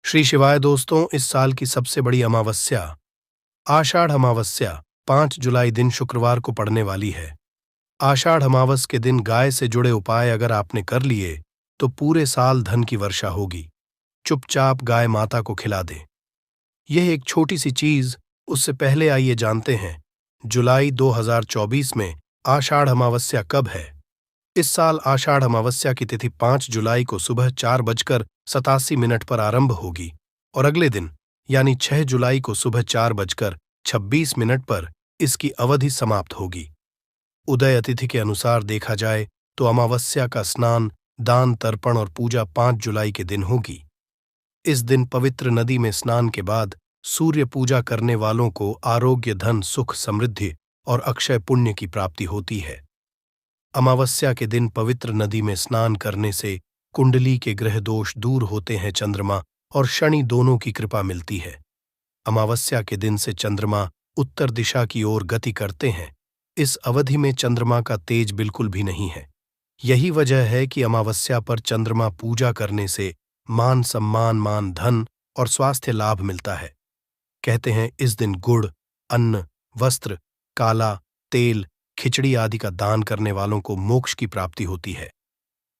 श्री शिवाय दोस्तों, इस साल की सबसे बड़ी अमावस्या आषाढ़ अमावस्या 5 जुलाई दिन शुक्रवार को पड़ने वाली है। आषाढ़ अमावस के दिन गाय से जुड़े उपाय अगर आपने कर लिए तो पूरे साल धन की वर्षा होगी। चुपचाप गाय माता को खिला दें। यह एक छोटी सी चीज, उससे पहले आइए जानते हैं जुलाई 2024 में आषाढ़ अमावस्या कब है। इस साल आषाढ़ अमावस्या की तिथि 5 जुलाई को सुबह 4:87 पर आरंभ होगी और अगले दिन यानी 6 जुलाई को सुबह 4:26 पर इसकी अवधि समाप्त होगी। उदय अतिथि के अनुसार देखा जाए तो अमावस्या का स्नान, दान, तर्पण और पूजा 5 जुलाई के दिन होगी। इस दिन पवित्र नदी में स्नान के बाद सूर्य पूजा करने वालों को आरोग्य, धन, सुख, समृद्धि और अक्षय पुण्य की प्राप्ति होती है। अमावस्या के दिन पवित्र नदी में स्नान करने से कुंडली के ग्रह दोष दूर होते हैं। चंद्रमा और शनि दोनों की कृपा मिलती है। अमावस्या के दिन से चंद्रमा उत्तर दिशा की ओर गति करते हैं। इस अवधि में चंद्रमा का तेज बिल्कुल भी नहीं है। यही वजह है कि अमावस्या पर चंद्रमा पूजा करने से मान सम्मान, धन और स्वास्थ्य लाभ मिलता है। कहते हैं इस दिन गुड़, अन्न, वस्त्र, काला तेल, खिचड़ी आदि का दान करने वालों को मोक्ष की प्राप्ति होती है।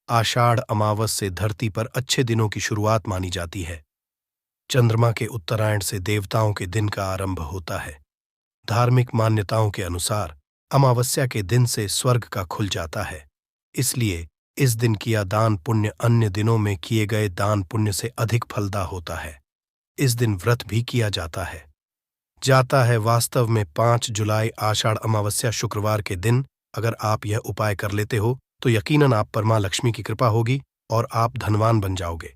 आषाढ़ अमावस से धरती पर अच्छे दिनों की शुरुआत मानी जाती है। चंद्रमा के उत्तरायण से देवताओं के दिन का आरंभ होता है। धार्मिक मान्यताओं के अनुसार अमावस्या के दिन से स्वर्ग का खुल जाता है। इसलिए इस दिन किया दान पुण्य अन्य दिनों में किए गए दान पुण्य से अधिक फलदा होता है। इस दिन व्रत भी किया जाता है। वास्तव में 5 जुलाई आषाढ़ अमावस्या शुक्रवार के दिन अगर आप यह उपाय कर लेते हो तो यकीनन आप पर मां लक्ष्मी की कृपा होगी और आप धनवान बन जाओगे।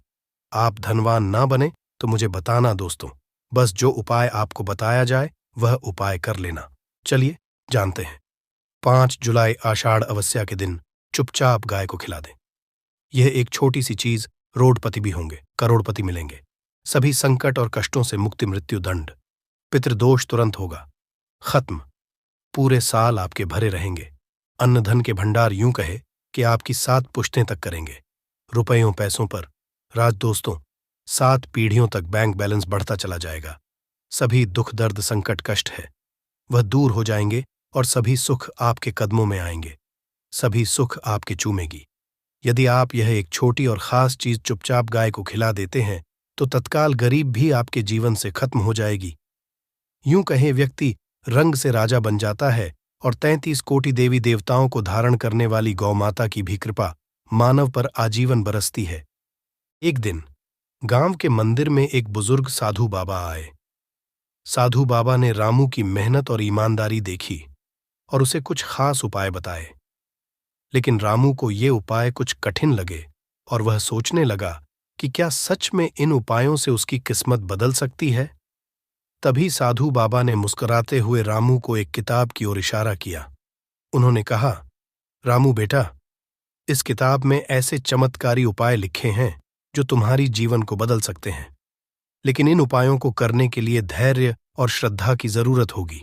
आप धनवान ना बने तो मुझे बताना दोस्तों, बस जो उपाय आपको बताया जाए वह उपाय कर लेना। चलिए जानते हैं। 5 जुलाई आषाढ़ अमावस्या के दिन चुपचाप गाय को खिला दें। यह एक छोटी सी चीज, रोडपति भी होंगे, करोड़पति मिलेंगे। सभी संकट और कष्टों से मुक्ति, मृत्यु दंड, पितृदोष तुरंत होगा खत्म। पूरे साल आपके भरे रहेंगे। अन्न धन के भंडार यूं कहे कि आपकी 7 पुश्तें तक करेंगे। रुपयों पैसों पर राज दोस्तों, 7 पीढ़ियों तक बैंक बैलेंस बढ़ता चला जाएगा। सभी दुख, दर्द, संकट, कष्ट है वह दूर हो जाएंगे और सभी सुख आपके कदमों में आएंगे। सभी सुख आपके चूमेगी। यदि आप यह एक छोटी और खास चीज चुपचाप गाय को खिला देते हैं तो तत्काल गरीब भी आपके जीवन से खत्म हो जाएगी। यूं कहें व्यक्ति रंग से राजा बन जाता है और 33 कोटि देवी देवताओं को धारण करने वाली गौ माता की भी कृपा मानव पर आजीवन बरसती है। एक दिन गांव के मंदिर में एक बुजुर्ग साधु बाबा आए। साधु बाबा ने रामू की मेहनत और ईमानदारी देखी और उसे कुछ खास उपाय बताए। लेकिन रामू को ये उपाय कुछ कठिन लगे और वह सोचने लगा कि क्या सच में इन उपायों से उसकी किस्मत बदल सकती है। तभी साधु बाबा ने मुस्कुराते हुए रामू को एक किताब की ओर इशारा किया। उन्होंने कहा, रामू बेटा, इस किताब में ऐसे चमत्कारी उपाय लिखे हैं जो तुम्हारी जीवन को बदल सकते हैं। लेकिन इन उपायों को करने के लिए धैर्य और श्रद्धा की जरूरत होगी।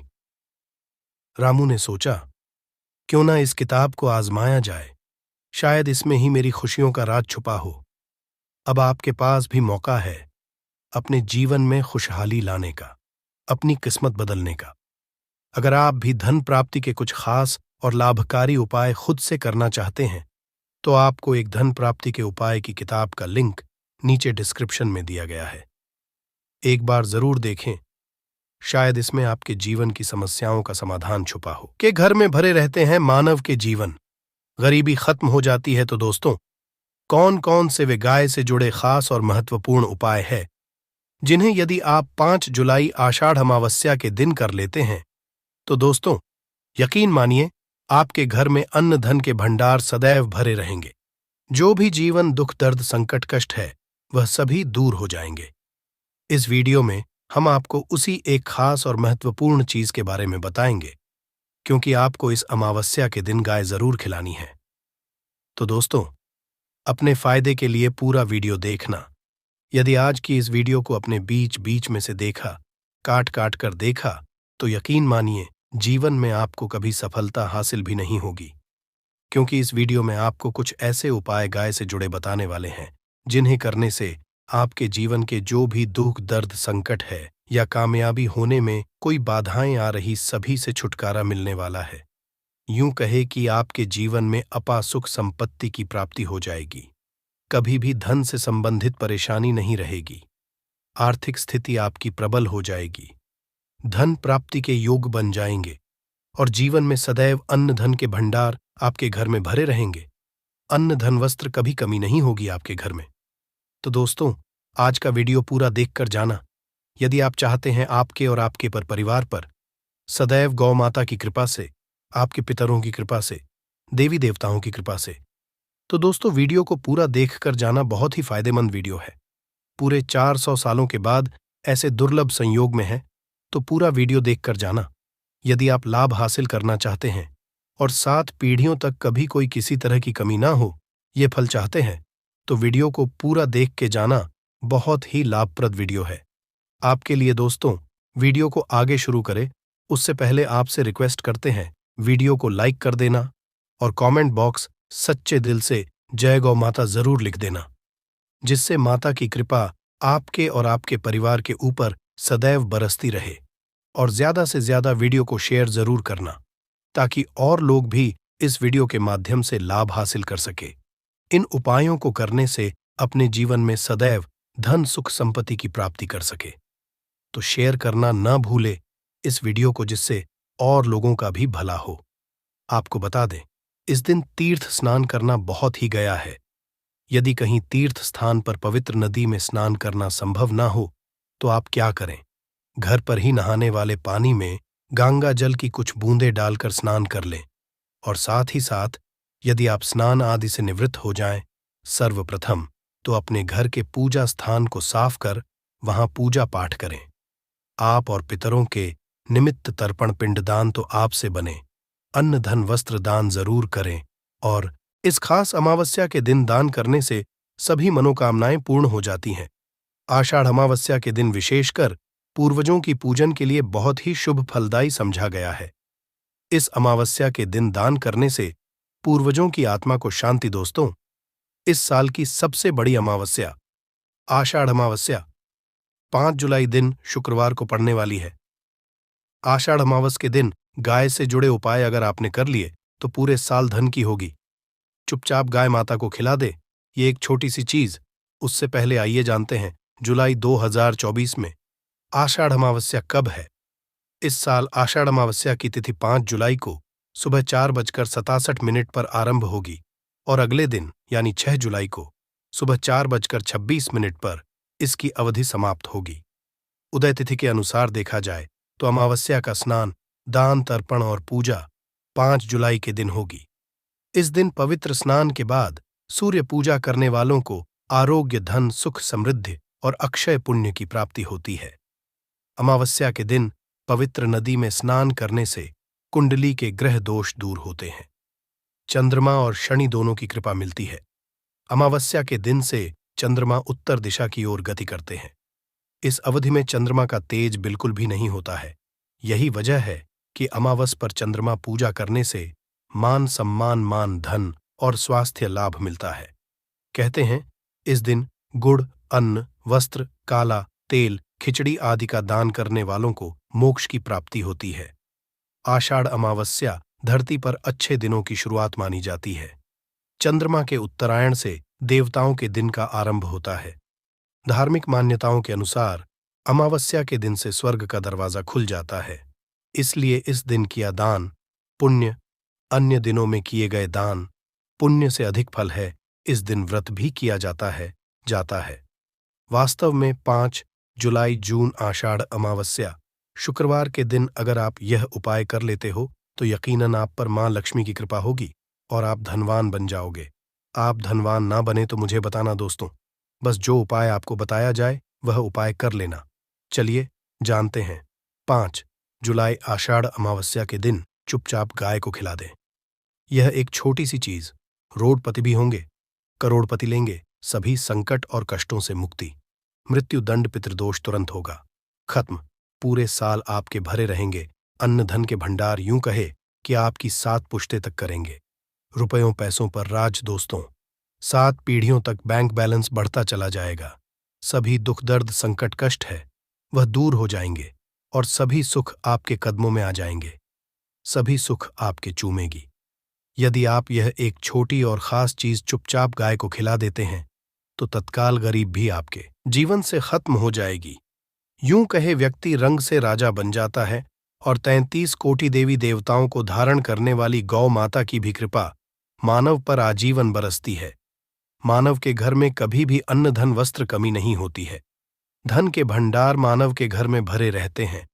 रामू ने सोचा, क्यों ना इस किताब को आजमाया जाए, शायद इसमें ही मेरी खुशियों का राज छुपा हो। अब आपके पास भी मौका है अपने जीवन में खुशहाली लाने का, अपनी किस्मत बदलने का। अगर आप भी धन प्राप्ति के कुछ खास और लाभकारी उपाय खुद से करना चाहते हैं तो आपको एक धन प्राप्ति के उपाय की किताब का लिंक नीचे डिस्क्रिप्शन में दिया गया है। एक बार जरूर देखें, शायद इसमें आपके जीवन की समस्याओं का समाधान छुपा हो। के घर में भरे रहते हैं मानव के जीवन, गरीबी खत्म हो जाती है। तो दोस्तों, कौन कौन से वे गाय से जुड़े खास और महत्वपूर्ण उपाय हैं जिन्हें यदि आप 5 जुलाई आषाढ़ अमावस्या के दिन कर लेते हैं तो दोस्तों यकीन मानिए आपके घर में अन्न धन के भंडार सदैव भरे रहेंगे। जो भी जीवन दुख, दर्द, संकट, कष्ट है वह सभी दूर हो जाएंगे। इस वीडियो में हम आपको उसी एक खास और महत्वपूर्ण चीज के बारे में बताएंगे, क्योंकि आपको इस अमावस्या के दिन गाय जरूर खिलानी है। तो दोस्तों, अपने फायदे के लिए पूरा वीडियो देखना। यदि आज की इस वीडियो को अपने बीच बीच में से देखा, काट काट कर देखा, तो यकीन मानिए जीवन में आपको कभी सफलता हासिल भी नहीं होगी, क्योंकि इस वीडियो में आपको कुछ ऐसे उपाय गाय से जुड़े बताने वाले हैं जिन्हें करने से आपके जीवन के जो भी दुख दर्द संकट है या कामयाबी होने में कोई बाधाएं आ रही, सभी से छुटकारा मिलने वाला है। यूं कहे कि आपके जीवन में अपार सुख संपत्ति की प्राप्ति हो जाएगी। कभी भी धन से संबंधित परेशानी नहीं रहेगी। आर्थिक स्थिति आपकी प्रबल हो जाएगी। धन प्राप्ति के योग बन जाएंगे और जीवन में सदैव अन्न धन के भंडार आपके घर में भरे रहेंगे। अन्न धन वस्त्र कभी कमी नहीं होगी आपके घर में। तो दोस्तों, आज का वीडियो पूरा देखकर जाना। यदि आप चाहते हैं आपके और आपके परिवार पर सदैव गौ माता की कृपा से, आपके पितरों की कृपा से, देवी देवताओं की कृपा से, तो दोस्तों वीडियो को पूरा देखकर जाना। बहुत ही फायदेमंद वीडियो है। पूरे 400 सालों के बाद ऐसे दुर्लभ संयोग में है, तो पूरा वीडियो देखकर जाना। यदि आप लाभ हासिल करना चाहते हैं और 7 पीढ़ियों तक कभी कोई किसी तरह की कमी ना हो, ये फल चाहते हैं, तो वीडियो को पूरा देख के जाना। बहुत ही लाभप्रद वीडियो है आपके लिए। दोस्तों, वीडियो को आगे शुरू करें उससे पहले आपसे रिक्वेस्ट करते हैं, वीडियो को लाइक कर देना और कमेंट बॉक्स सच्चे दिल से जय गौ माता जरूर लिख देना, जिससे माता की कृपा आपके और आपके परिवार के ऊपर सदैव बरसती रहे। और ज्यादा से ज्यादा वीडियो को शेयर जरूर करना, ताकि और लोग भी इस वीडियो के माध्यम से लाभ हासिल कर सके। इन उपायों को करने से अपने जीवन में सदैव धन सुख संपत्ति की प्राप्ति कर सके। तो शेयर करना न भूले इस वीडियो को, जिससे और लोगों का भी भला हो। आपको बता दें, इस दिन तीर्थ स्नान करना बहुत ही गया है। यदि कहीं तीर्थ स्थान पर पवित्र नदी में स्नान करना संभव ना हो, तो आप क्या करें, घर पर ही नहाने वाले पानी में गंगा जल की कुछ बूंदें डालकर स्नान कर लें। और साथ ही साथ यदि आप स्नान आदि से निवृत्त हो जाएं, सर्वप्रथम तो अपने घर के पूजा स्थान को साफ कर वहां पूजा पाठ करें। आप और पितरों के निमित्त तर्पण पिंडदान तो आपसे बने। अन्न धन वस्त्र दान जरूर करें। और इस खास अमावस्या के दिन दान करने से सभी मनोकामनाएं पूर्ण हो जाती हैं। आषाढ़ अमावस्या के दिन विशेषकर पूर्वजों की पूजन के लिए बहुत ही शुभ फलदायी समझा गया है। इस अमावस्या के दिन दान करने से पूर्वजों की आत्मा को शांति। दोस्तों, इस साल की सबसे बड़ी अमावस्या आषाढ़ अमावस्या 5 जुलाई दिन शुक्रवार को पड़ने वाली है। आषाढ़ अमावस के दिन गाय से जुड़े उपाय अगर आपने कर लिए तो पूरे साल धन की होगी। चुपचाप गाय माता को खिला दे, ये एक छोटी सी चीज। उससे पहले आइए जानते हैं जुलाई 2024 में आषाढ़ अमावस्या कब है। इस साल आषाढ़ अमावस्या की तिथि 5 जुलाई को सुबह 4:67 पर आरंभ होगी और अगले दिन यानी 6 जुलाई को सुबह 4:26 पर इसकी अवधि समाप्त होगी। उदय तिथि के अनुसार देखा जाए तो अमावस्या का स्नान, दान तर्पण और पूजा 5 जुलाई के दिन होगी। इस दिन पवित्र स्नान के बाद सूर्य पूजा करने वालों को आरोग्य, धन, सुख, समृद्धि और अक्षय पुण्य की प्राप्ति होती है। अमावस्या के दिन पवित्र नदी में स्नान करने से कुंडली के ग्रह दोष दूर होते हैं। चंद्रमा और शनि दोनों की कृपा मिलती है। अमावस्या के दिन से चंद्रमा उत्तर दिशा की ओर गति करते हैं। इस अवधि में चंद्रमा का तेज बिल्कुल भी नहीं होता है। यही वजह है कि अमावस पर चंद्रमा पूजा करने से मान सम्मान, धन और स्वास्थ्य लाभ मिलता है। कहते हैं इस दिन गुड़, अन्न, वस्त्र, काला तेल, खिचड़ी आदि का दान करने वालों को मोक्ष की प्राप्ति होती है। आषाढ़ अमावस्या धरती पर अच्छे दिनों की शुरुआत मानी जाती है। चंद्रमा के उत्तरायण से देवताओं के दिन का आरंभ होता है। धार्मिक मान्यताओं के अनुसार अमावस्या के दिन से स्वर्ग का दरवाजा खुल जाता है। इसलिए इस दिन किया दान पुण्य, अन्य दिनों में किए गए दान पुण्य से अधिक फल है। इस दिन व्रत भी किया जाता है। वास्तव में 5 जुलाई जून आषाढ़ अमावस्या शुक्रवार के दिन अगर आप यह उपाय कर लेते हो तो यकीनन आप पर मां लक्ष्मी की कृपा होगी और आप धनवान बन जाओगे। आप धनवान ना बने तो मुझे बताना दोस्तों। बस जो उपाय आपको बताया जाए वह उपाय कर लेना। चलिए जानते हैं। 5 जुलाई आषाढ़ अमावस्या के दिन चुपचाप गाय को खिला दें। यह एक छोटी सी चीज, रोडपति भी होंगे, करोड़पति लेंगे, सभी संकट और कष्टों से मुक्ति। मृत्यु दंड पितृदोष तुरंत होगा खत्म। पूरे साल आपके भरे रहेंगे। अन्न धन के भंडार यूं कहे कि आपकी 7 पुश्ते तक करेंगे। रुपयों पैसों पर राज दोस्तों। 7 पीढ़ियों तक बैंक बैलेंस बढ़ता चला जाएगा। सभी दुख दर्द संकट कष्ट है वह दूर हो जाएंगे और सभी सुख आपके कदमों में आ जाएंगे। सभी सुख आपके चूमेगी। यदि आप यह एक छोटी और खास चीज चुपचाप गाय को खिला देते हैं तो तत्काल गरीब भी आपके जीवन से खत्म हो जाएगी। यूं कहे व्यक्ति रंग से राजा बन जाता है और 33 कोटि देवी देवताओं को धारण करने वाली गौ माता की भी कृपा मानव पर आजीवन बरसती है। मानव के घर में कभी भी अन्न धन वस्त्र कमी नहीं होती है। धन के भंडार मानव के घर में भरे रहते हैं।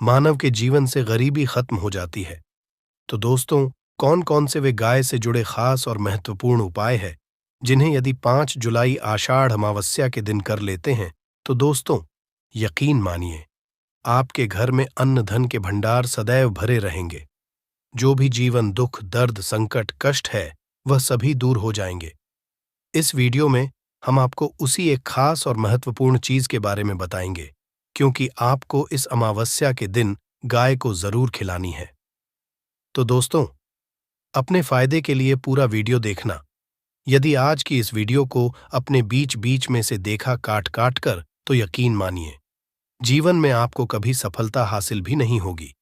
मानव के जीवन से गरीबी खत्म हो जाती है। तो दोस्तों, कौन कौन से वे गाय से जुड़े खास और महत्वपूर्ण उपाय हैं जिन्हें यदि 5 जुलाई आषाढ़ अमावस्या के दिन कर लेते हैं तो दोस्तों, यकीन मानिए आपके घर में अन्न धन के भंडार सदैव भरे रहेंगे। जो भी जीवन दुख दर्द संकट कष्ट है वह सभी दूर हो जाएंगे। इस वीडियो में हम आपको उसी एक खास और महत्वपूर्ण चीज के बारे में बताएंगे, क्योंकि आपको इस अमावस्या के दिन गाय को जरूर खिलानी है। तो दोस्तों, अपने फायदे के लिए पूरा वीडियो देखना। यदि आज की इस वीडियो को अपने बीच बीच में से देखा काट काट कर तो यकीन मानिए जीवन में आपको कभी सफलता हासिल भी नहीं होगी,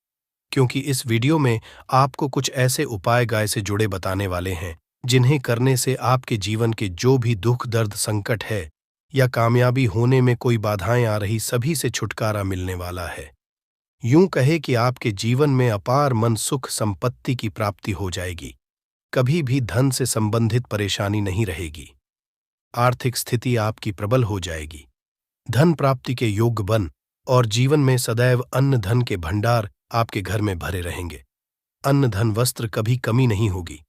क्योंकि इस वीडियो में आपको कुछ ऐसे उपाय गाय से जुड़े बताने वाले हैं जिन्हें करने से आपके जीवन के जो भी दुख दर्द संकट है या कामयाबी होने में कोई बाधाएं आ रही सभी से छुटकारा मिलने वाला है। यूं कहे कि आपके जीवन में अपार मन सुख संपत्ति की प्राप्ति हो जाएगी। कभी भी धन से संबंधित परेशानी नहीं रहेगी। आर्थिक स्थिति आपकी प्रबल हो जाएगी। धन प्राप्ति के योग्य बन और जीवन में सदैव अन्न धन के भंडार आपके घर में भरे रहेंगे। अन्न धन वस्त्र कभी कमी नहीं होगी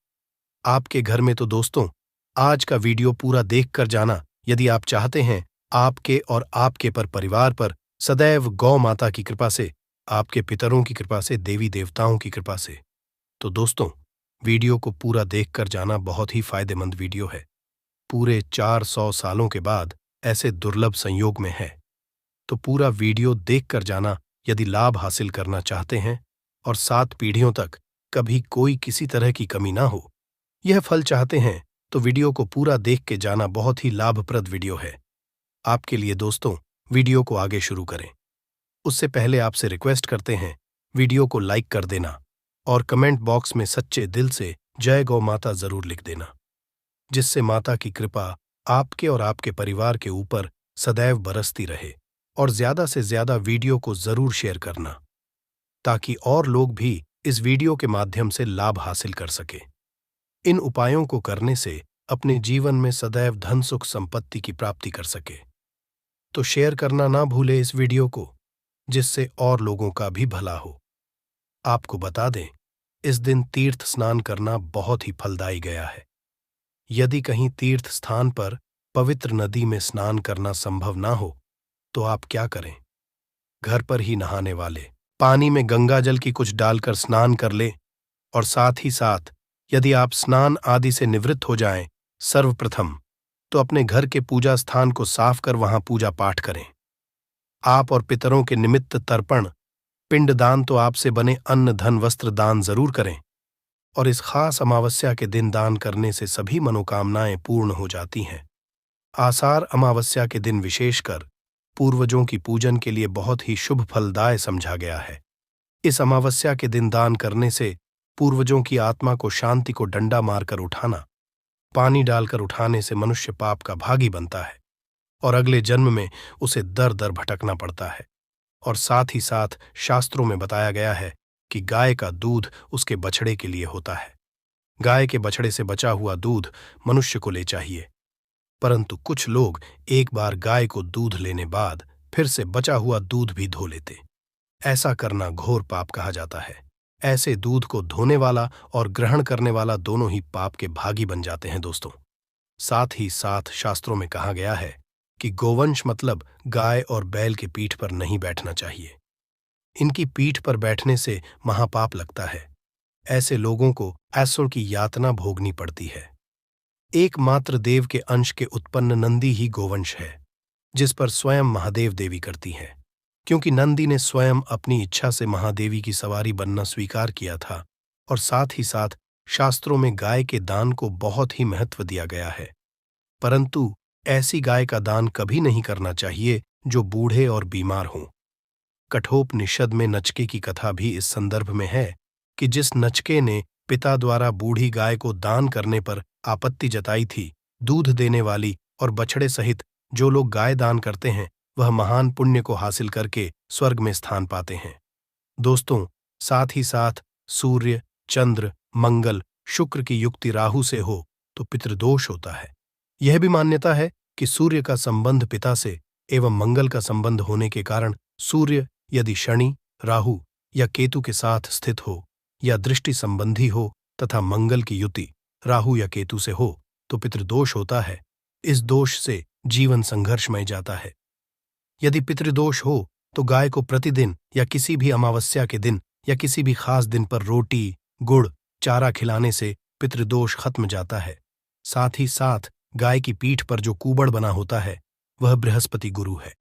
आपके घर में। तो दोस्तों, आज का वीडियो पूरा देखकर जाना यदि आप चाहते हैं आपके और आपके परिवार पर सदैव गौ माता की कृपा से, आपके पितरों की कृपा से, देवी देवताओं की कृपा से। तो दोस्तों, वीडियो को पूरा देखकर जाना बहुत ही फायदेमंद वीडियो है। पूरे 400 सालों के बाद ऐसे दुर्लभ संयोग में है, तो पूरा वीडियो देखकर जाना यदि लाभ हासिल करना चाहते हैं और 7 पीढ़ियों तक कभी कोई किसी तरह की कमी ना हो, यह फल चाहते हैं तो वीडियो को पूरा देख के जाना बहुत ही लाभप्रद वीडियो है आपके लिए। दोस्तों, वीडियो को आगे शुरू करें उससे पहले आपसे रिक्वेस्ट करते हैं वीडियो को लाइक कर देना और कमेंट बॉक्स में सच्चे दिल से जय गौ माता जरूर लिख देना, जिससे माता की कृपा आपके और आपके परिवार के ऊपर सदैव बरसती रहे। और ज्यादा से ज्यादा वीडियो को जरूर शेयर करना ताकि और लोग भी इस वीडियो के माध्यम से लाभ हासिल कर सके। इन उपायों को करने से अपने जीवन में सदैव धन सुख संपत्ति की प्राप्ति कर सके। तो शेयर करना ना भूले इस वीडियो को, जिससे और लोगों का भी भला हो। आपको बता दें, इस दिन तीर्थ स्नान करना बहुत ही फलदायी गया है। यदि कहीं तीर्थ स्थान पर पवित्र नदी में स्नान करना संभव ना हो तो आप क्या करें, घर पर ही नहाने वाले पानी में गंगा जल की कुछ डालकर स्नान कर ले। और साथ ही साथ यदि आप स्नान आदि से निवृत्त हो जाएं, सर्वप्रथम तो अपने घर के पूजा स्थान को साफ कर वहां पूजा पाठ करें। आप और पितरों के निमित्त तर्पण पिंडदान तो आपसे बने अन्न धन वस्त्र दान जरूर करें। और इस खास अमावस्या के दिन दान करने से सभी मनोकामनाएं पूर्ण हो जाती हैं। आषाढ़ अमावस्या के दिन विशेषकर पूर्वजों की पूजन के लिए बहुत ही शुभ फलदाय समझा गया है। इस अमावस्या के दिन दान करने से पूर्वजों की आत्मा को शांति को डंडा मारकर उठाना, पानी डालकर उठाने से मनुष्य पाप का भागी बनता है और अगले जन्म में उसे दर दर भटकना पड़ता है। और साथ ही साथ शास्त्रों में बताया गया है कि गाय का दूध उसके बछड़े के लिए होता है। गाय के बछड़े से बचा हुआ दूध मनुष्य को ले चाहिए, परंतु कुछ लोग एक बार गाय को दूध लेने बाद फिर से बचा हुआ दूध भी धो लेते। ऐसा करना घोर पाप कहा जाता है। ऐसे दूध को धोने वाला और ग्रहण करने वाला दोनों ही पाप के भागी बन जाते हैं। दोस्तों, साथ ही साथ शास्त्रों में कहा गया है कि गोवंश मतलब गाय और बैल की पीठ पर नहीं बैठना चाहिए। इनकी पीठ पर बैठने से महापाप लगता है। ऐसे लोगों को असुर की यातना भोगनी पड़ती है। एकमात्र देव के अंश के उत्पन्न नंदी ही गोवंश है, जिस पर स्वयं महादेव देवी करती हैं, क्योंकि नंदी ने स्वयं अपनी इच्छा से महादेवी की सवारी बनना स्वीकार किया था। और साथ ही साथ शास्त्रों में गाय के दान को बहुत ही महत्व दिया गया है। परंतु ऐसी गाय का दान कभी नहीं करना चाहिए जो बूढ़े और बीमार हों। कठोपनिषद में नचके की कथा भी इस संदर्भ में है कि जिस नचके ने पिता द्वारा बूढ़ी गाय को दान करने पर आपत्ति जताई थी, दूध देने वाली और बछड़े सहित जो लोग गाय दान करते हैं वह महान पुण्य को हासिल करके स्वर्ग में स्थान पाते हैं। दोस्तों, साथ ही साथ सूर्य, चंद्र, मंगल, शुक्र की युक्ति राहु से हो तो पितृदोष होता है। यह भी मान्यता है कि सूर्य का संबंध पिता से एवं मंगल का संबंध होने के कारण सूर्य यदि शनि, राहु या केतु के साथ स्थित हो या दृष्टि संबंधी हो तथा मंगल की युति राहु या केतु से हो तो पितृदोष होता है। इस दोष से जीवन संघर्षमय जाता है। यदि पितृदोष हो तो गाय को प्रतिदिन या किसी भी अमावस्या के दिन या किसी भी खास दिन पर रोटी, गुड़, चारा खिलाने से पितृदोष खत्म जाता है। साथ ही साथ गाय की पीठ पर जो कूबड़ बना होता है वह बृहस्पति गुरु है।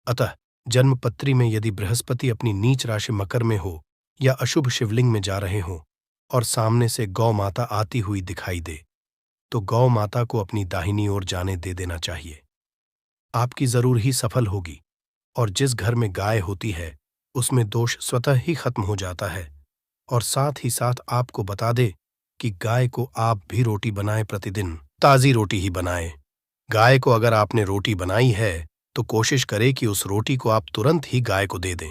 अतः जन्मपत्री में यदि बृहस्पति अपनी नीच राशि मकर में हो या अशुभ शिवलिंग में जा रहे हों और सामने से गौ माता आती हुई दिखाई दे तो गौ माता को अपनी दाहिनी ओर जाने दे देना चाहिए। आपकी जरूर ही सफल होगी और जिस घर में गाय होती है उसमें दोष स्वतः ही खत्म हो जाता है। और साथ ही साथ आपको बता दे कि गाय को आप भी रोटी बनाएं, प्रतिदिन ताजी रोटी ही बनाएं। गाय को अगर आपने रोटी बनाई है तो कोशिश करें कि उस रोटी को आप तुरंत ही गाय को दे दें।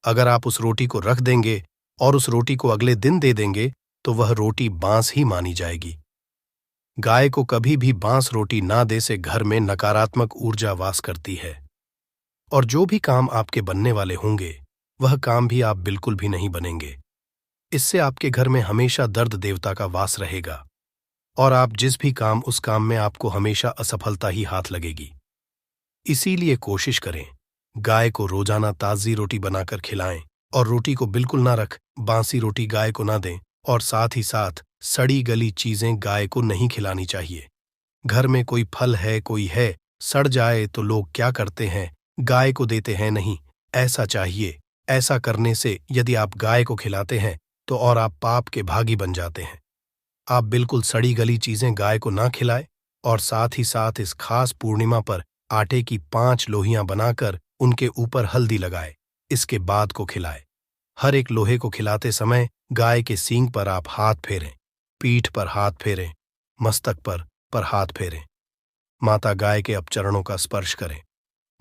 अगर आप उस रोटी को रख देंगे और उस रोटी को अगले दिन दे देंगे तो वह रोटी बांस ही मानी जाएगी। गाय को कभी भी बांस रोटी ना दे से घर में नकारात्मक ऊर्जा वास करती है और जो भी काम आपके बनने वाले होंगे वह काम भी आप बिल्कुल भी नहीं बनेंगे। इससे आपके घर में हमेशा दर्द देवता का वास रहेगा और आप जिस भी काम उस काम में आपको हमेशा असफलता ही हाथ लगेगी। इसीलिए कोशिश करें गाय को रोजाना ताजी रोटी बनाकर खिलाएं और रोटी को बिल्कुल ना रख बासी रोटी गाय को ना दें और साथ ही साथ सड़ी गली चीजें गाय को नहीं खिलानी चाहिए। घर में कोई फल है, कोई है, सड़ जाए तो लोग क्या करते हैं, गाय को देते हैं नहीं, ऐसा चाहिए। ऐसा करने से यदि आप गाय को खिलाते हैं तो और आप पाप के भागी बन जाते हैं। आप बिल्कुल सड़ी गली चीजें गाय को ना खिलाएं और साथ ही साथ इस खास पूर्णिमा पर आटे की 5 लोहियां बनाकर उनके ऊपर हल्दी लगाए, इसके बाद को खिलाए। हर एक लोहे को खिलाते समय गाय के सींग पर आप हाथ फेरें, पीठ पर हाथ फेरें, मस्तक पर हाथ फेरें। माता गाय के अपचरणों का स्पर्श करें।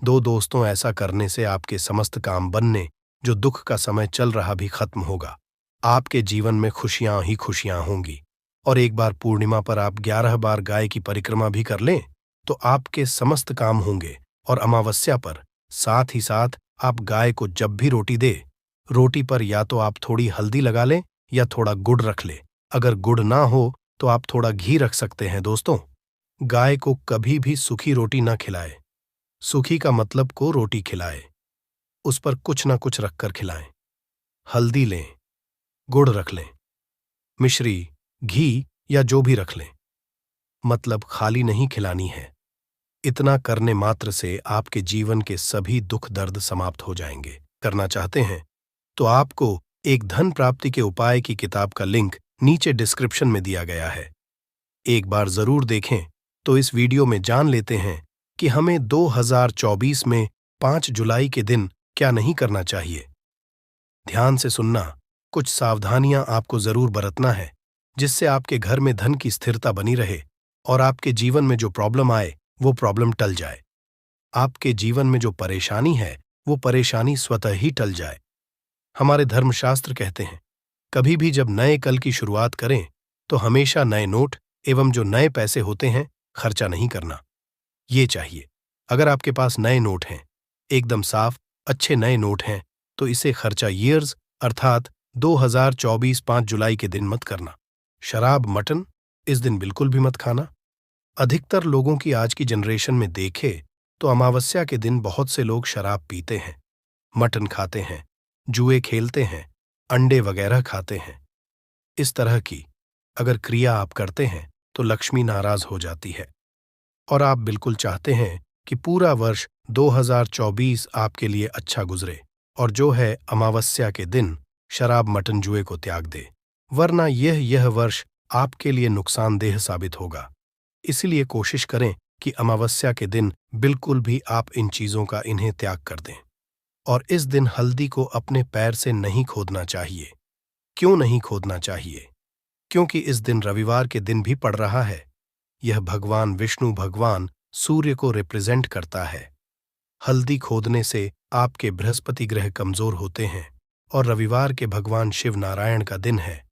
दोस्तों, ऐसा करने से आपके समस्त काम बनने, जो दुख का समय चल रहा भी खत्म होगा। आपके जीवन में खुशियां ही खुशियां होंगी। और एक बार पूर्णिमा पर आप 11 बार गाय की परिक्रमा भी कर लें तो आपके समस्त काम होंगे। और अमावस्या पर साथ ही साथ आप गाय को जब भी रोटी दे, रोटी पर या तो आप थोड़ी हल्दी लगा लें या थोड़ा गुड़ रख लें। अगर गुड़ ना हो तो आप थोड़ा घी रख सकते हैं। दोस्तों, गाय को कभी भी सूखी रोटी ना खिलाए। सूखी का मतलब को रोटी खिलाए, उस पर कुछ ना कुछ रखकर खिलाएं। हल्दी लें, गुड़ रख लें, मिश्री, घी या जो भी रख लें, मतलब खाली नहीं खिलानी है। इतना करने मात्र से आपके जीवन के सभी दुख दर्द समाप्त हो जाएंगे। करना चाहते हैं तो आपको एक धन प्राप्ति के उपाय की किताब का लिंक नीचे डिस्क्रिप्शन में दिया गया है। एक बार जरूर देखें। तो इस वीडियो में जान लेते हैं कि हमें 2024 में 5 जुलाई के दिन क्या नहीं करना चाहिए। ध्यान से सुनना, कुछ सावधानियां आपको जरूर बरतना है जिससे आपके घर में धन की स्थिरता बनी रहे और आपके जीवन में जो प्रॉब्लम आए वो प्रॉब्लम टल जाए। आपके जीवन में जो परेशानी है वो परेशानी स्वतः ही टल जाए। हमारे धर्मशास्त्र कहते हैं कभी भी जब नए कल की शुरुआत करें तो हमेशा नए नोट एवं जो नए पैसे होते हैं खर्चा नहीं करना। ये चाहिए, अगर आपके पास नए नोट हैं, एकदम साफ अच्छे नए नोट हैं, तो इसे खर्चा ईयर्स अर्थात 2024 5 जुलाई के दिन मत करना। शराब, मटन इस दिन बिल्कुल भी मत खाना। अधिकतर लोगों की आज की जनरेशन में देखे तो अमावस्या के दिन बहुत से लोग शराब पीते हैं, मटन खाते हैं, जुए खेलते हैं, अंडे वगैरह खाते हैं। इस तरह की अगर क्रिया आप करते हैं तो लक्ष्मी नाराज हो जाती है और आप बिल्कुल चाहते हैं कि पूरा वर्ष 2024 आपके लिए अच्छा गुजरे और जो है अमावस्या के दिन शराब, मटन, जुए को त्याग दे, वरना यह वर्ष आपके लिए नुकसानदेह साबित होगा। इसलिए कोशिश करें कि अमावस्या के दिन बिल्कुल भी आप इन चीजों का इन्हें त्याग कर दें। और इस दिन हल्दी को अपने पैर से नहीं खोदना चाहिए। क्यों नहीं खोदना चाहिए? क्योंकि इस दिन रविवार के दिन भी पड़ रहा है। यह भगवान विष्णु भगवान सूर्य को रिप्रेजेंट करता है। हल्दी खोदने से आपके बृहस्पति ग्रह कमजोर होते हैं और रविवार के भगवान शिव नारायण का दिन है,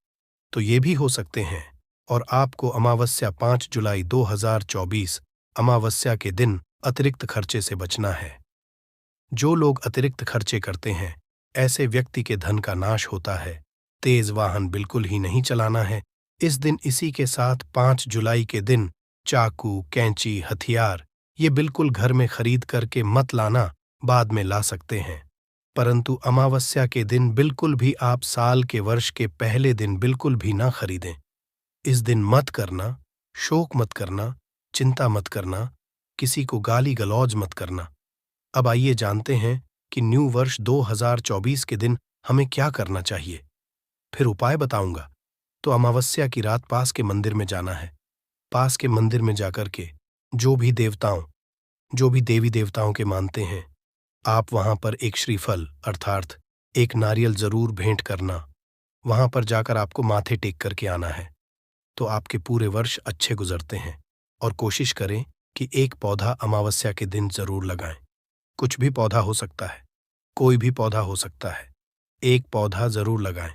तो ये भी हो सकते हैं। और आपको अमावस्या 5 जुलाई 2024 अमावस्या के दिन अतिरिक्त खर्चे से बचना है। जो लोग अतिरिक्त खर्चे करते हैं, ऐसे व्यक्ति के धन का नाश होता है। तेज वाहन बिल्कुल ही नहीं चलाना है इस दिन। इसी के साथ 5 जुलाई के दिन चाकू, कैंची, हथियार ये बिल्कुल घर में खरीद करके मत लाना, बाद में ला सकते हैं। परंतु अमावस्या के दिन बिल्कुल भी आप साल के वर्ष के पहले दिन बिल्कुल भी ना खरीदें। इस दिन मत करना, शोक मत करना, चिंता मत करना, किसी को गाली गलौज मत करना। अब आइए जानते हैं कि न्यू वर्ष 2024 के दिन हमें क्या करना चाहिए। फिर उपाय बताऊंगा। तो अमावस्या की रात पास के मंदिर में जाना है। पास के मंदिर में जाकर के जो भी देवी देवताओं के मानते हैं, आप वहां पर एक श्रीफल अर्थात एक नारियल जरूर भेंट करना। वहां पर जाकर आपको माथे टेक करके आना है, तो आपके पूरे वर्ष अच्छे गुजरते हैं। और कोशिश करें कि एक पौधा अमावस्या के दिन जरूर लगाएं। कुछ भी पौधा हो सकता है, कोई भी पौधा हो सकता है, एक पौधा जरूर लगाएं।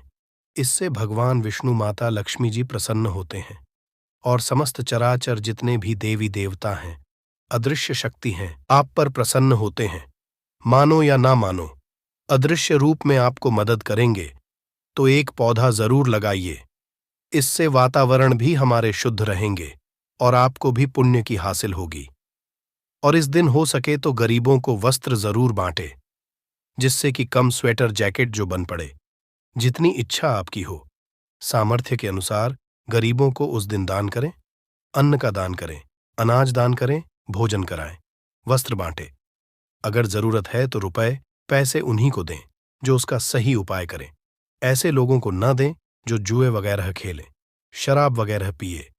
इससे भगवान विष्णु, माता लक्ष्मी जी प्रसन्न होते हैं और समस्त चराचर जितने भी देवी देवता हैं, अदृश्य शक्ति हैं, आप पर प्रसन्न होते हैं। मानो या ना मानो, अदृश्य रूप में आपको मदद करेंगे। तो एक पौधा जरूर लगाइए। इससे वातावरण भी हमारे शुद्ध रहेंगे और आपको भी पुण्य की हासिल होगी। और इस दिन हो सके तो गरीबों को वस्त्र जरूर बांटे, जिससे कि कम स्वेटर जैकेट जो बन पड़े। जितनी इच्छा आपकी हो, सामर्थ्य के अनुसार गरीबों को उस दिन दान करें, अन्न का दान करें, अनाज दान करें, भोजन कराएं, वस्त्र बांटें। अगर जरूरत है तो रुपए पैसे उन्हीं को दें जो उसका सही उपाय करें। ऐसे लोगों को न दें जो जुए वगैरह खेलें, शराब वगैरह पिए।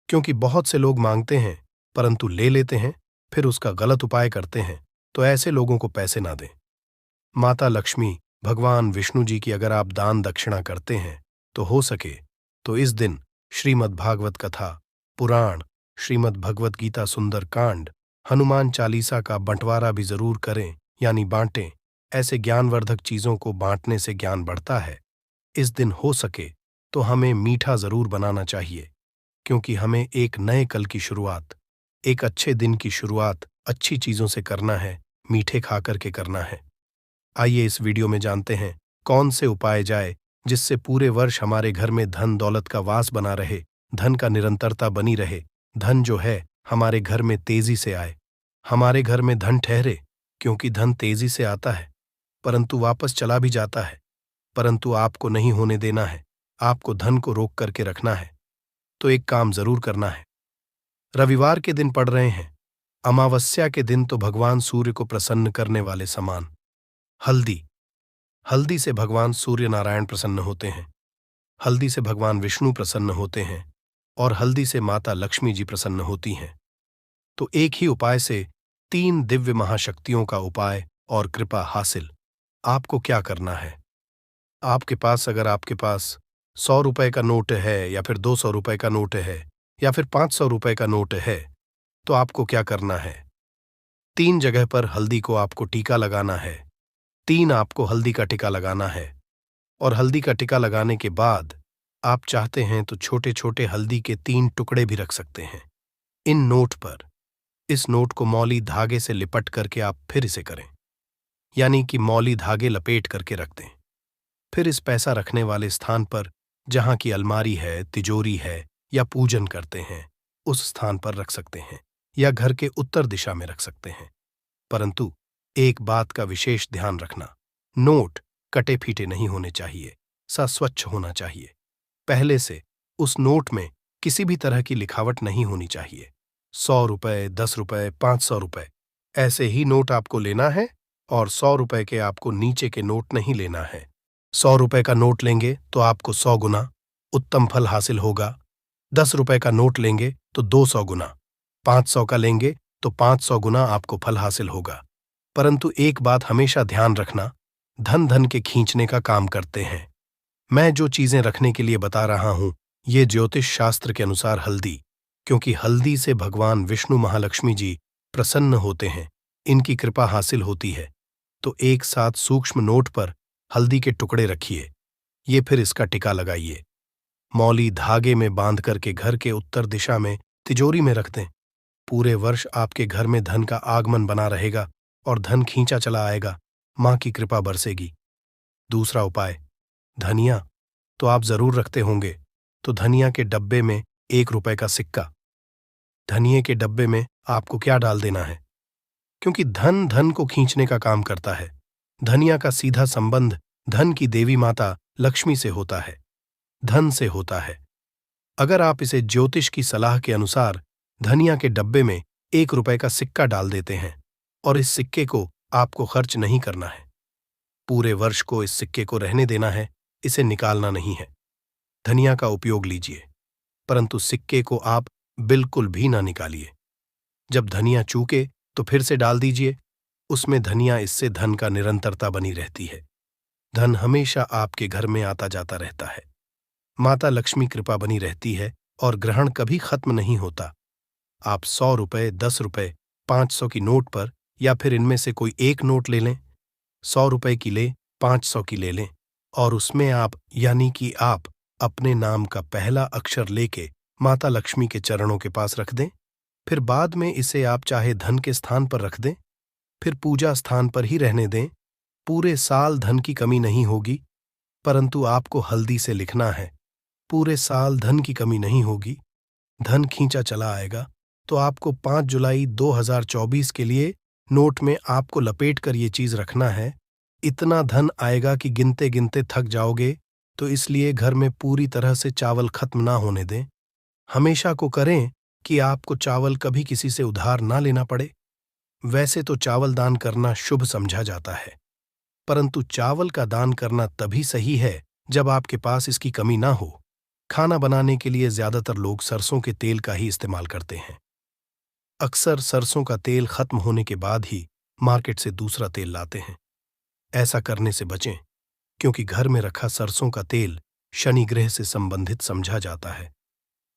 क्योंकि बहुत से लोग मांगते हैं परंतु ले लेते हैं, फिर उसका गलत उपाय करते हैं, तो ऐसे लोगों को पैसे ना दें। माता लक्ष्मी, भगवान विष्णु जी की अगर आप दान दक्षिणा करते हैं तो हो सके तो इस दिन श्रीमद् भागवत कथा, पुराण, श्रीमद् भगवत गीता सुंदर कांड, हनुमान चालीसा का बंटवारा भी जरूर करें, यानी बांटें। ऐसे ज्ञानवर्धक चीजों को बांटने से ज्ञान बढ़ता है। इस दिन हो सके तो हमें मीठा जरूर बनाना चाहिए, क्योंकि हमें एक नए कल की शुरुआत, एक अच्छे दिन की शुरुआत अच्छी चीजों से करना है, मीठे खा करके करना है। आइए इस वीडियो में जानते हैं कौन से उपाय जाए जिससे पूरे वर्ष हमारे घर में धन दौलत का वास बना रहे, धन का निरंतरता बनी रहे, धन जो है हमारे घर में तेजी से आए, हमारे घर में धन ठहरे। क्योंकि धन तेजी से आता है परंतु वापस चला भी जाता है, परंतु आपको नहीं होने देना है। आपको धन को रोक करके रखना है। तो एक काम जरूर करना है। रविवार के दिन पड़ रहे हैं, अमावस्या के दिन तो भगवान सूर्य को प्रसन्न करने वाले समान हल्दी से भगवान सूर्य नारायण प्रसन्न होते हैं, हल्दी से भगवान विष्णु प्रसन्न होते हैं और हल्दी से माता लक्ष्मी जी प्रसन्न होती हैं। तो एक ही उपाय से 3 दिव्य महाशक्तियों का उपाय और कृपा हासिल। आपको क्या करना है? अगर आपके पास 100 रुपए का नोट है या फिर 200 रुपए का नोट है या फिर 500 रुपए का नोट है, तो आपको क्या करना है? 3 जगह पर हल्दी को आपको टीका लगाना है। 3 आपको हल्दी का टीका लगाना है। और हल्दी का टीका लगाने के बाद आप चाहते हैं तो छोटे छोटे हल्दी के 3 टुकड़े भी रख सकते हैं इन नोट पर। इस नोट को मौली धागे से लिपट करके आप फिर इसे करें, यानी कि मौली धागे लपेट करके रख दें। फिर इस पैसा रखने वाले स्थान पर, जहां की अलमारी है, तिजोरी है या पूजन करते हैं, उस स्थान पर रख सकते हैं या घर के उत्तर दिशा में रख सकते हैं। परंतु एक बात का विशेष ध्यान रखना, नोट कटे फीटे नहीं होने चाहिए, स्वच्छ होना चाहिए। पहले से उस नोट में किसी भी तरह की लिखावट नहीं होनी चाहिए। 100 रुपए, 10 रुपए, 500 रुपए ऐसे ही नोट आपको लेना है और 100 रुपए के आपको नीचे के नोट नहीं लेना है। 100 रुपए का नोट लेंगे तो आपको 100 गुना उत्तम फल हासिल होगा। 10 रुपए का नोट लेंगे तो 200 गुना, 500 का लेंगे तो 500 गुना आपको फल हासिल होगा। परंतु एक बात हमेशा ध्यान रखना, धन धन के खींचने का काम करते हैं। मैं जो चीजें रखने के लिए बता रहा हूं, ये ज्योतिष शास्त्र के अनुसार हल्दी, क्योंकि हल्दी से भगवान विष्णु महालक्ष्मी जी प्रसन्न होते हैं, इनकी कृपा हासिल होती है। तो एक साथ सूक्ष्म नोट पर हल्दी के टुकड़े रखिए, ये फिर इसका टिका लगाइए। मौली धागे में बांध करके घर के उत्तर दिशा में तिजोरी में रख दें। पूरे वर्ष आपके घर में धन का आगमन बना रहेगा और धन खींचा चला आएगा, मां की कृपा बरसेगी। दूसरा उपाय, धनिया तो आप जरूर रखते होंगे, तो धनिया के डब्बे में 1 रुपए का सिक्का। धनिये के डब्बे में आपको क्या डाल देना है, क्योंकि धन धन को खींचने का काम करता है। धनिया का सीधा संबंध धन की देवी माता लक्ष्मी से होता है, धन से होता है। अगर आप इसे ज्योतिष की सलाह के अनुसार धनिया के डब्बे में 1 रुपए का सिक्का डाल देते हैं और इस सिक्के को आपको खर्च नहीं करना है, पूरे वर्ष को इस सिक्के को रहने देना है, इसे निकालना नहीं है। धनिया का उपयोग लीजिए, परंतु सिक्के को आप बिल्कुल भी ना निकालिए। जब धनिया चूके तो फिर से डाल दीजिए, उसमें धनिया, इससे धन का निरंतरता बनी रहती है। धन हमेशा आपके घर में आता जाता रहता है। माता लक्ष्मी कृपा बनी रहती है और ग्रहण कभी खत्म नहीं होता। आप 100 रुपए, 10 रुपए, 500 की नोट पर या फिर इनमें से कोई एक नोट ले लें, 100 रुपए की ले, 500 की ले लें, और उसमें आप, यानी कि आप अपने नाम का पहला अक्षर लेके माता लक्ष्मी के चरणों के पास रख दें। फिर बाद में इसे आप चाहे धन के स्थान पर रख दें, फिर पूजा स्थान पर ही रहने दें। पूरे साल धन की कमी नहीं होगी, परंतु आपको हल्दी से लिखना है, पूरे साल धन की कमी नहीं होगी, धन खींचा चला आएगा। तो आपको 5 जुलाई 2024 के लिए नोट में आपको लपेट कर ये चीज रखना है। इतना धन आएगा कि गिनते गिनते थक जाओगे, तो इसलिए घर में पूरी तरह से चावल खत्म ना होने दें। हमेशा को करें कि आपको चावल कभी किसी से उधार ना लेना पड़े। वैसे तो चावल दान करना शुभ समझा जाता है, परंतु चावल का दान करना तभी सही है जब आपके पास इसकी कमी ना हो। खाना बनाने के लिए ज्यादातर लोग सरसों के तेल का ही इस्तेमाल करते हैं। अक्सर सरसों का तेल खत्म होने के बाद ही मार्केट से दूसरा तेल लाते हैं। ऐसा करने से बचें, क्योंकि घर में रखा सरसों का तेल शनि ग्रह से संबंधित समझा जाता है।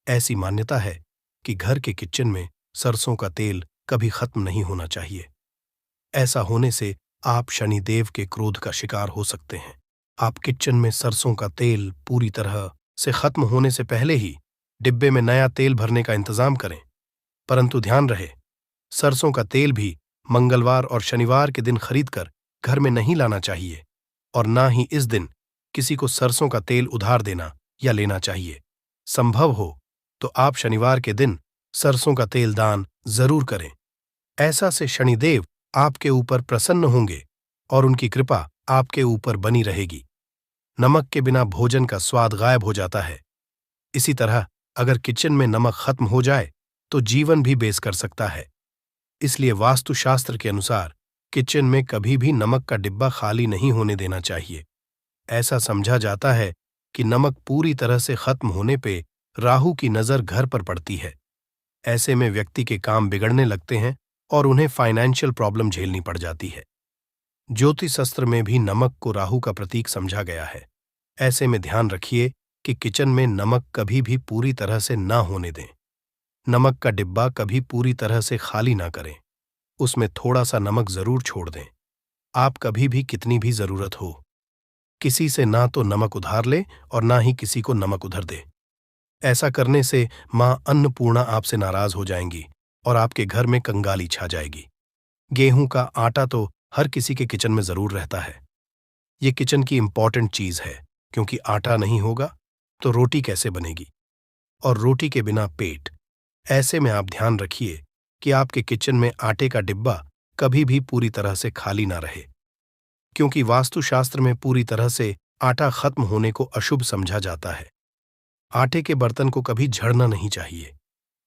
ऐसी मान्यता है कि घर के किचन में सरसों का तेल कभी खत्म नहीं होना चाहिए। ऐसा होने से आप शनिदेव के क्रोध का शिकार हो सकते हैं। आप किचन में सरसों का तेल पूरी तरह से खत्म होने से पहले ही डिब्बे में नया तेल भरने का इंतजाम करें। परंतु ध्यान रहे, सरसों का तेल भी मंगलवार और शनिवार के दिन खरीदकर घर में नहीं लाना चाहिए, और ना ही इस दिन किसी को सरसों का तेल उधार देना या लेना चाहिए। संभव हो तो आप शनिवार के दिन सरसों का तेल दान जरूर करें। ऐसा से शनिदेव आपके ऊपर प्रसन्न होंगे और उनकी कृपा आपके ऊपर बनी रहेगी। नमक के बिना भोजन का स्वाद गायब हो जाता है। इसी तरह अगर किचन में नमक खत्म हो जाए तो जीवन भी बेस कर सकता है। इसलिए वास्तुशास्त्र के अनुसार किचन में कभी भी नमक का डिब्बा खाली नहीं होने देना चाहिए। ऐसा समझा जाता है कि नमक पूरी तरह से खत्म होने पे राहु की नजर घर पर पड़ती है। ऐसे में व्यक्ति के काम बिगड़ने लगते हैं और उन्हें फाइनेंशियल प्रॉब्लम झेलनी पड़ जाती है। ज्योतिष शास्त्र में भी नमक को राहु का प्रतीक समझा गया है। ऐसे में ध्यान रखिए कि किचन में नमक कभी भी पूरी तरह से ना होने दें। नमक का डिब्बा कभी पूरी तरह से खाली ना करें, उसमें थोड़ा सा नमक जरूर छोड़ दें। आप कभी भी कितनी भी जरूरत हो, किसी से ना तो नमक उधार ले और ना ही किसी को नमक उधर दे। ऐसा करने से मां अन्नपूर्णा आपसे नाराज हो जाएंगी और आपके घर में कंगाली छा जाएगी। गेहूं का आटा तो हर किसी के किचन में जरूर रहता है। ये किचन की इंपॉर्टेंट चीज है, क्योंकि आटा नहीं होगा तो रोटी कैसे बनेगी, और रोटी के बिना पेट। ऐसे में आप ध्यान रखिए कि आपके किचन में आटे का डिब्बा कभी भी पूरी तरह से खाली ना रहे, क्योंकि वास्तुशास्त्र में पूरी तरह से आटा खत्म होने को अशुभ समझा जाता है। आटे के बर्तन को कभी झड़ना नहीं चाहिए,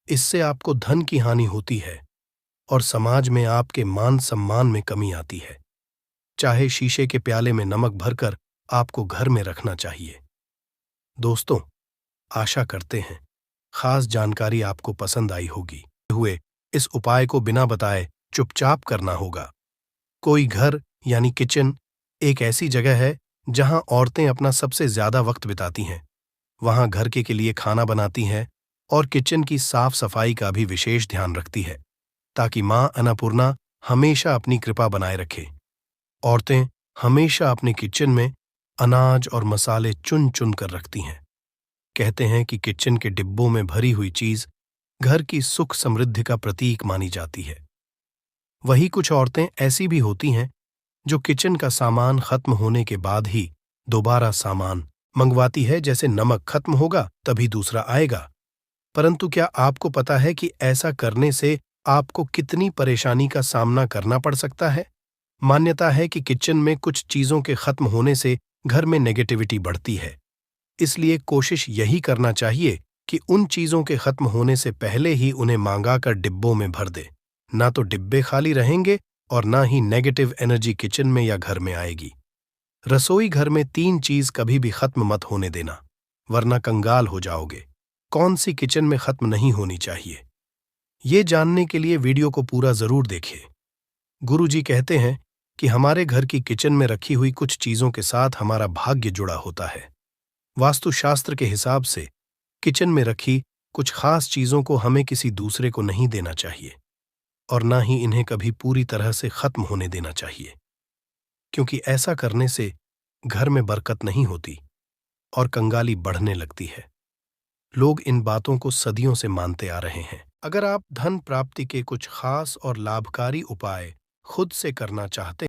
इससे आपको धन की हानि होती है और समाज में आपके मान सम्मान में कमी आती है। चाहे शीशे के प्याले में नमक भरकर आपको घर में रखना चाहिए। दोस्तों, आशा करते हैं खास जानकारी आपको पसंद आई होगी। हुए इस उपाय को बिना बताए चुपचाप करना होगा। कोई घर यानी किचन एक ऐसी जगह है जहां औरतें अपना सबसे ज्यादा वक्त बिताती हैं। वहां घर के लिए खाना बनाती हैं और किचन की साफ सफाई का भी विशेष ध्यान रखती है, ताकि मां अन्नपूर्णा हमेशा अपनी कृपा बनाए रखे। औरतें हमेशा अपने किचन में अनाज और मसाले चुन चुन कर रखती हैं। कहते हैं कि किचन के डिब्बों में भरी हुई चीज घर की सुख समृद्धि का प्रतीक मानी जाती है। वही कुछ औरतें ऐसी भी होती हैं जो किचन का सामान खत्म होने के बाद ही दोबारा सामान मंगवाती है, जैसे नमक खत्म होगा तभी दूसरा आएगा। परंतु क्या आपको पता है कि ऐसा करने से आपको कितनी परेशानी का सामना करना पड़ सकता है? मान्यता है कि किचन में कुछ चीजों के खत्म होने से घर में नेगेटिविटी बढ़ती है। इसलिए कोशिश यही करना चाहिए कि उन चीजों के खत्म होने से पहले ही उन्हें मांगा कर डिब्बों में भर दे। ना तो डिब्बे खाली रहेंगे और ना ही नेगेटिव एनर्जी किचन में या घर में आएगी। रसोई घर में 3 चीज कभी भी खत्म मत होने देना, वरना कंगाल हो जाओगे। कौन सी किचन में खत्म नहीं होनी चाहिए, ये जानने के लिए वीडियो को पूरा जरूर देखिए। गुरुजी कहते हैं कि हमारे घर की किचन में रखी हुई कुछ चीजों के साथ हमारा भाग्य जुड़ा होता है। वास्तुशास्त्र के हिसाब से किचन में रखी कुछ खास चीजों को हमें किसी दूसरे को नहीं देना चाहिए और ना ही इन्हें कभी पूरी तरह से खत्म होने देना चाहिए, क्योंकि ऐसा करने से घर में बरकत नहीं होती और कंगाली बढ़ने लगती है। लोग इन बातों को सदियों से मानते आ रहे हैं। अगर आप धन प्राप्ति के कुछ खास और लाभकारी उपाय खुद से करना चाहते